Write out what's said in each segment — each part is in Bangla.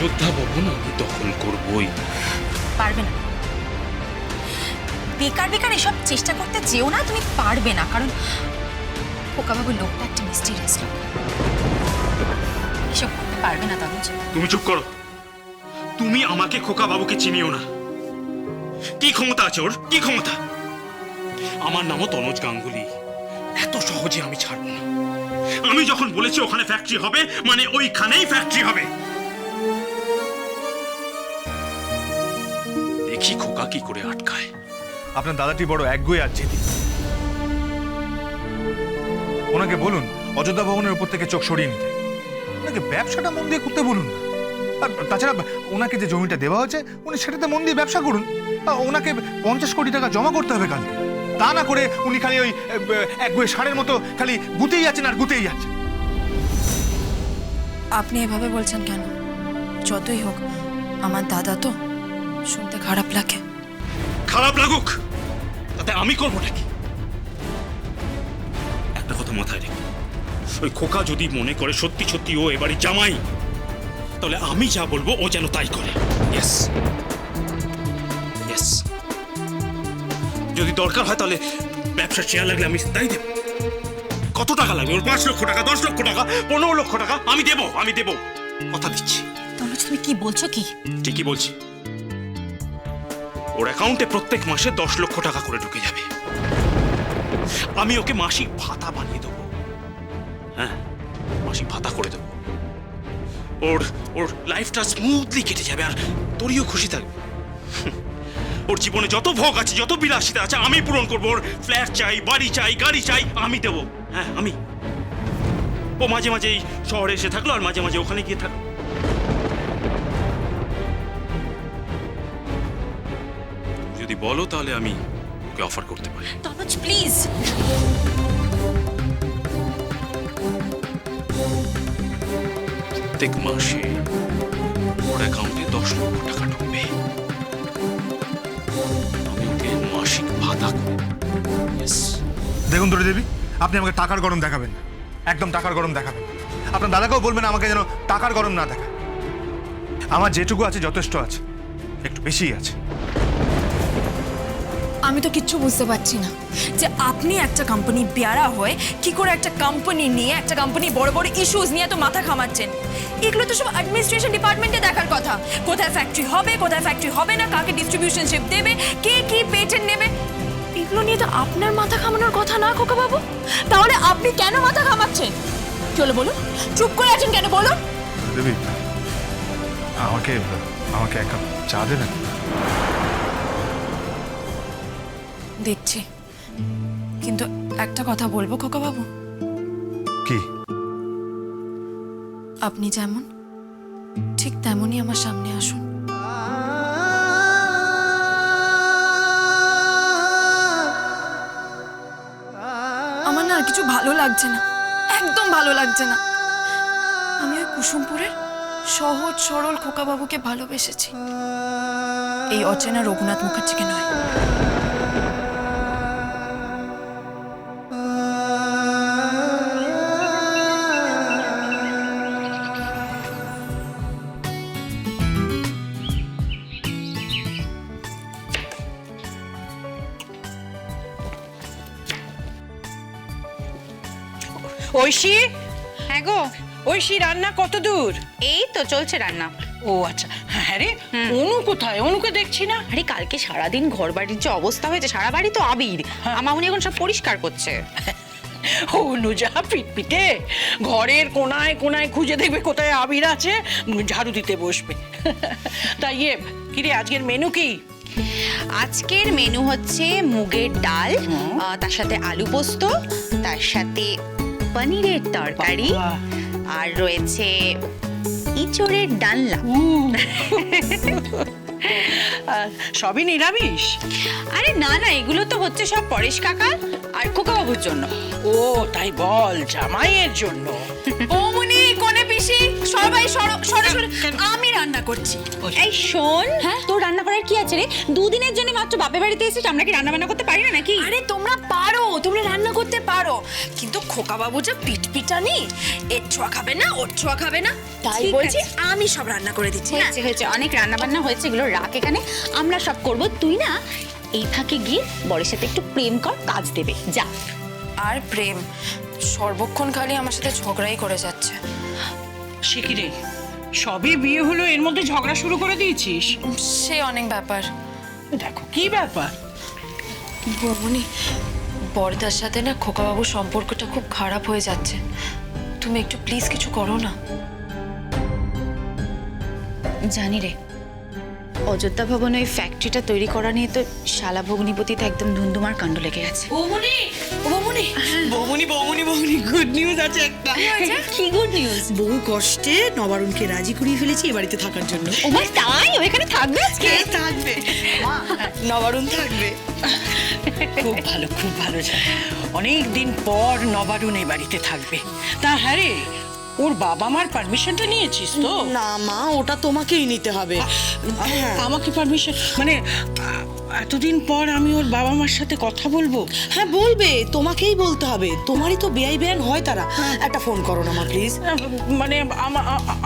অযোধ্যা ভবন আমি দখল করবই। পারবে না, বেকার বেকার এসব চেষ্টা করতে যেও না, তুমি পারবে না। কারণ খোকাবাবু লোকটা একটা মিস্টিরিয়াস লোক, এসব করতে পারবে না তনুজ। তুমি চুপ করো। তুমি আমাকে খোকা বাবুকে চিনিও না। কি ক্ষমতা আছে ওর? কি ক্ষমতা? আমার নামও তনুজ গাঙ্গুলি। এত সহজে আমি ছাড়বো না। আমি যখন বলেছি ওখানে ফ্যাক্টরি হবে, মানে ওইখানেই ফ্যাক্টরি হবে। দেখি খোকা কি করে আটকায়। আপনার দাদাটি বড় একগুঁয়ে আর জেদি। ওনাকে বলুন অযোধ্যা ভবনের উপর থেকে চোখ সরিয়ে নিতে। ওনাকে ব্যবসাটা মন দিয়ে করতে বলুন না। আর তাছাড়া ওনাকে যে জমিটা দেওয়া হয়েছে উনি সেটাতে মন দিয়ে ব্যবসা করুন। ওনাকে 50 কোটি টাকা জমা করতে হবে কালকে। তা না করে উনি খালি ওই একগুঁয়ে ষাঁড়ের মতো খালি গুতেই যাচ্ছেন আর গুতেই যাচ্ছেন। আপনি এভাবে বলছেন কেন? যতই হোক আমার দাদা তো, শুনতে খারাপ লাগে। খারাপ লাগুক, তাতে আমি করবো নাকি? একটা কথা মাথায় রেখো, ওই খোকা যদি মনে করে সত্যি সত্যি ও এবারে জামাই, তাহলে আমি যা বলবো ও যেন তাই করে। ইয়েস ইয়েস, যদি দরকার হয় তাহলে ব্যবসার শেয়ার লাগলে আমি তাই দেব। কত টাকা লাগবে ওর? 5 লক্ষ টাকা, 10 লক্ষ টাকা, 15 লক্ষ টাকা আমি দেবো, কথা দিচ্ছি। তনুজ তুমি কি বলছো? কি ঠিকই বলছি। ওর অ্যাকাউন্টে প্রত্যেক মাসে 10 লক্ষ টাকা করে ঢুকে যাবে। আমি ওকে মাসিক ভাতা বানিয়ে দেবো। হ্যাঁ, মাসিক ভাতা করে দেবো। ওর লাইফটা স্মুথলি কেটে যাবে, আর তোরও খুশি থাকবে। ওর জীবনে যত ভোগ আছে, যত বিলাসিতা আছে আমি পূরণ করবো। ওর ফ্ল্যাট চাই, বাড়ি চাই, গাড়ি চাই, আমি দেবো। হ্যাঁ আমি। ও মাঝে মাঝে এই শহরে এসে থাকলো আর মাঝে মাঝে ওখানে গিয়ে থাকলো। যদি বলো তাহলে আমি ওকে অফার করতে পারি। তনুজ প্লিজ। প্রত্যেক মাসে ওর অ্যাকাউন্টে 10 লক্ষ টাকা ঢুকবে। আমি ওকে মাসিক ভাতা করে দেব। দেখুন তোরে দেবী, আপনি আমাকে টাকার গরম দেখাবেন না, একদম টাকার গরম দেখাবেন। আপনার দাদাকেও বলবেন আমাকে যেন টাকার গরম না দেখায়। আমার যেটুকু আছে যথেষ্ট আছে, একটু বেশিই আছে। আমি তো কিচ্ছু বুঝতে পারছি না যে আপনি একটা কোম্পানি বেয়ারা হয়ে কি করে একটা কোম্পানি নিয়ে, একটা কোম্পানি বড় বড় ইস্যুস নিয়ে তো মাথা ঘামাচ্ছেন। এগুলো তো সব অ্যাডমিনিস্ট্রেশন ডিপার্টমেন্টে দেখার কথা। কোথায় ফ্যাক্টরি হবে, কোথায় ফ্যাক্টরি হবে না, কাকে ডিস্ট্রিবিউশনশিপ দেবে, কে কি পেটেন্ট নেবে, এগুলো নিয়ে তো আপনার মাথা ঘামানোর কথা না খোকা বাবু। তাহলে আপনি কেন মাথা ঘামাচ্ছেন? চলো বলুন, চুপ করে আছেন কেন বলুন? দেবী, আমাকে আমাকে এক কাপ চা দেবেন? দেখছি, কিন্তু একটা কথা বলবো খোকা বাবু। কি? আপনি যেমন ঠিক তেমনই আমার সামনে আসুন। আমার না আর কিছু ভালো লাগছে না, একদম ভালো লাগছে না। আমি ওই কুসুমপুরের সহজ সরল খোকা বাবুকে ভালোবেসেছি, এই অচেনা রঘুনাথ মুখার্জিকে নয়। ঐশী, হ্যাঁ গো ঐশী, রান্না কত দূর? এই তো চলছে রান্না। ও আচ্ছা, হ্যাঁ রে, অনু কোথায়? অনুকে দেখছি না। আরে কালকে সারাদিন ঘর বাড়ির যে অবস্থা হয়েছে, সারা বাড়ি তো আবির। মামুনি এখন সব পরিষ্কার করছে। অনু যা পিটপিটে, ঘরের কোনায় কোনায় খুঁজে দেখবে কোথায় আবির আছে, ঝাড়ু দিতে বসবে। তাই কিরে আজকের মেনু কি? আজকের মেনু হচ্ছে মুগের ডাল, তার সাথে আলু পোস্ত, তার সাথে পনিরের তরকারি, আর রয়েছে ইঁচড়ের ডালনা। সবই নিরামিষ? আরে না না, এগুলো তো হচ্ছে সব পরেশ কাকা আর খোকা বাবুর জন্য। ও তাই বল, জামাইয়ের জন্য। বৌমনি, কোনে পিসি, সবাই সরো সরো সরো, আমি রান্না রান্না করছি। এই শোন, তোর রান্না করার কি আছে রে? দুদিনের জন্য মাত্র বাপের বাড়িতে এসেছিস, আমরা কি রান্না বান্না করতে পারি না নাকি? আরে তোমরা পারো, তোমরা রান্না করতে পারো, কিন্তু খোকা বাবু যা পিটপিটানি, এর ছোঁয়া খাবে না, ওর ছোঁয়া খাবে না, তাই ঠিক বলছি আছে। আমি সব রান্না করে দিচ্ছি। হয়েছে হয়েছে, অনেক রান্না বান্না হয়েছে, এগুলো রাখ এখানে, আমরা সব করব। তুই না এই ফাঁকে গিয়ে বরের সাথে একটু প্রেম কর, কাজ দেবে, যা। আর প্রেম সর্বক্ষণ খালি আমার সাথে ঝগড়াই করে যাচ্ছে। সে কি রে, সবে বিয়ে হলো, এর মধ্যে ঝগড়া শুরু করে দিয়েছিস? সে অনেক ব্যাপার। দেখো কি ব্যাপার। বৌমনি, বরদার সাথে না খোকাবাবুর সম্পর্কটা খুব খারাপ হয়ে যাচ্ছে, তুমি একটু প্লিজ কিছু করো না। জানি রে, অযোধ্যা ভবনে ওই ফ্যাক্টরিটা তৈরি করা নিয়ে তো শালা ভগ্নিপতিতে একদম ধুন্ধুমার কাণ্ড লেগে গেছে। বৌমনি, বৌমনি, বৌমনি বৌমনি বৌমনি, গুড নিউজ আছে একটা। কি গুড নিউজ? বহু কষ্টে নবারুণকে রাজি করিয়ে ফেলেছি এ বাড়িতে থাকার জন্য। ও মাই, তাই? ও এখানে থাকবে আজকে? কে থাকবে? মা, নবারুণ থাকবে। খুব ভালো, খুব ভালো। অনেক দিন পর নবারুণ এই বাড়িতে থাকবে। তা হ্যাঁ রে, ওর বাবা মার পারমিশনটা নিয়েছিস তো? না মা, ওটা তোমাকেই নিতে হবে। হ্যাঁ। আমাকে পারমিশন মানে এতদিন পর আমি ওর বাবা মার সাথে কথা বলবো? হ্যাঁ বলবে, তোমাকেই বলতে হবে, তোমারই তো বেআই বেআন হয় তারা। একটা ফোন করো না মা প্লিজ। মানে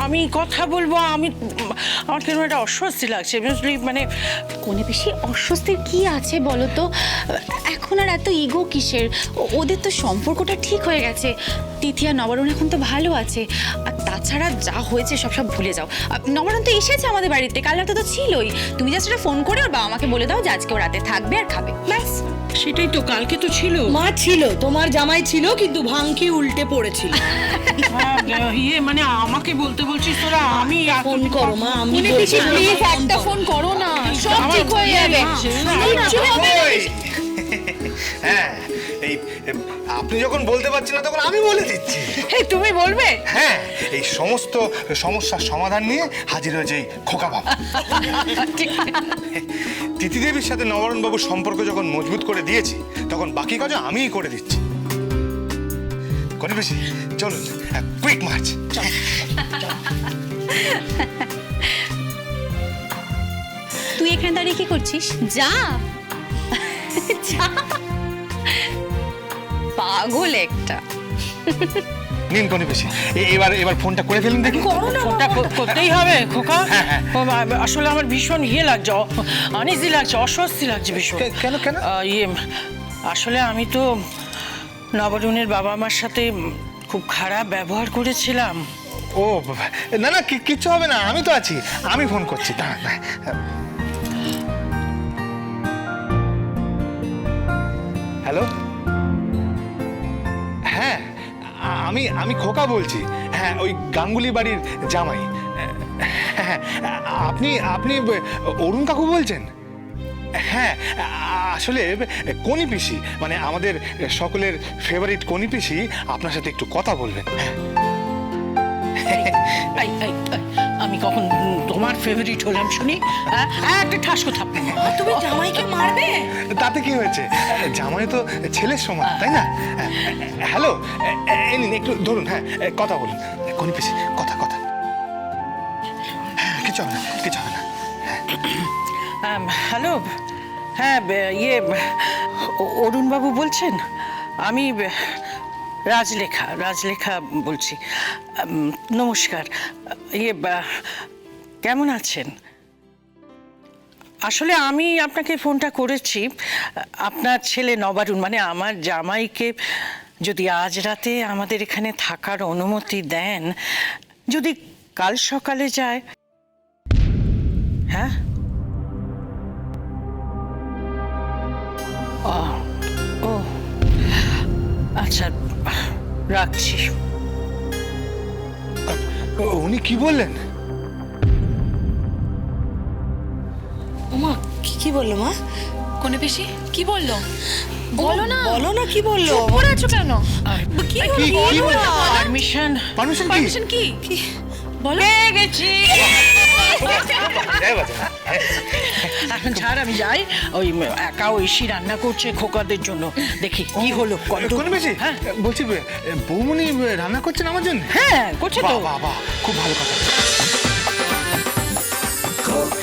আমি কথা বলবো, আমার কেন একটা অস্বস্তি লাগছে বুঝলি, মানে কোনে বেশি অস্বস্তির কি আছে বলো তো? এখন আর এত ইগো কিসের? ওদের তো সম্পর্কটা ঠিক হয়ে গেছে। তিথি আর নবারুণ এখন তো ভালো আছে। আর তাছাড়া যা হয়েছে সব ভুলে যাও। নবারুণ তো এসেছে আমাদের বাড়িতে, কাল রাতে তো ছিলই। তুমি জাস্ট একটা ফোন করে ওর বাবা মাকে বলে দাও যে আজকে ও রাতে থাকবে আর খাবে, ব্যাস। সেটাই তো, কালকে তো ছিল। মা ছিল, তোমার জামাই ছিল, কিন্তু ভাঙকি উল্টে পড়েছিল। ইয়ে মানে আমাকে বলতে বলছিস তোরা? আমি ফোন করো মা, আমি প্লিজ একটা ফোন করো না, সব ঠিক হয়ে যাবে। কিচ্ছু হবে না। হ্যাঁ, এই আপনি যখন বলতে পারছেন না তখন আমি বলে দিচ্ছি। তুমি বলবে? হ্যাঁ, এই সমস্ত সমস্যার সমাধান নিয়ে হাজির হয়েছে এই খোকা বাবা। তিথি দেবীর সাথে নবরণ বাবুর সম্পর্ক যখন মজবুত করে দিয়েছি, তখন বাকি কাজ আমিই করে দিচ্ছি। করে বেশি চলুন, কুইক মার্চ। তুই এখানে দাঁড়িয়ে কি করছিস? যা যা, পাগল একটা। নিন কোনি বেশি, এবার ফোনটা করে ফেলুন দেখি। ফোনটা করতেই হবে খোকা। আসলে আমার ভীষণ ইয়ে লাগছে, আনইজি লাগছে, অস্বস্তি লাগছে ভীষণ। কেন কেন? ইয়ে আসলে আমি তো নবরুণের বাবা মার সাথে খুব খারাপ ব্যবহার করেছিলাম। ও না না, কিচ্ছু হবে না, আমি তো আছি, আমি ফোন করছি। হ্যালো, হ্যাঁ আমি খোকা বলছি। হ্যাঁ, ওই গাঙ্গুলি বাড়ির জামাই। হ্যাঁ, আপনি অরুণ কাকু বলছেন? হ্যাঁ, আসলে কনি পিসি, মানে আমাদের সকলের ফেভারিট কনি পিসি আপনার সাথে একটু কথা বলবেন। আমি কখন তোমার ফেভারিট হলাম শুনি? একটা ঠাস কথা। তুমি জামাইকে মারবে? তাতে কি হয়েছে? জামাই তো ছেলের সমান, তাই না? হ্যালো, নিন একটু ধরুন। হ্যাঁ, কথা বলুন কনি পিসি, কথা। কিছু হবে না, কিছু হবে না। হ্যালো, হ্যাঁ ইয়ে অরুণবাবু বলছেন? আমি রাজলেখা বলছি। নমস্কার। ইয়ে কেমন আছেন? আসলে আমি আপনাকে ফোনটা করেছি, আপনার ছেলে নবারুণ মানে আমার জামাইকে যদি আজ রাতে আমাদের এখানে থাকার অনুমতি দেন, যদি কাল সকালে যায়। হ্যাঁ, ও আচ্ছা, রাখছি। উনি কি বললেন? মা কি বললো মা? কোনে পিসি কি বললো? বলো না, বলো না কি বললো। চুপ করে আছো কেন? কি বলবো? পারমিশন কি বলো? পেয়ে গেছি। এখন ছাড়, আমি যাই। ওই একা ঐশী রান্না করছে খোকাদের জন্য, দেখি কি হলো। কোন বেশি? হ্যাঁ বলছি, বৌমনি রান্না করছেন আমার জন্য? হ্যাঁ করছে তো। বাহ, খুব ভালো কথা।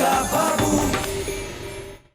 খোকা বাবু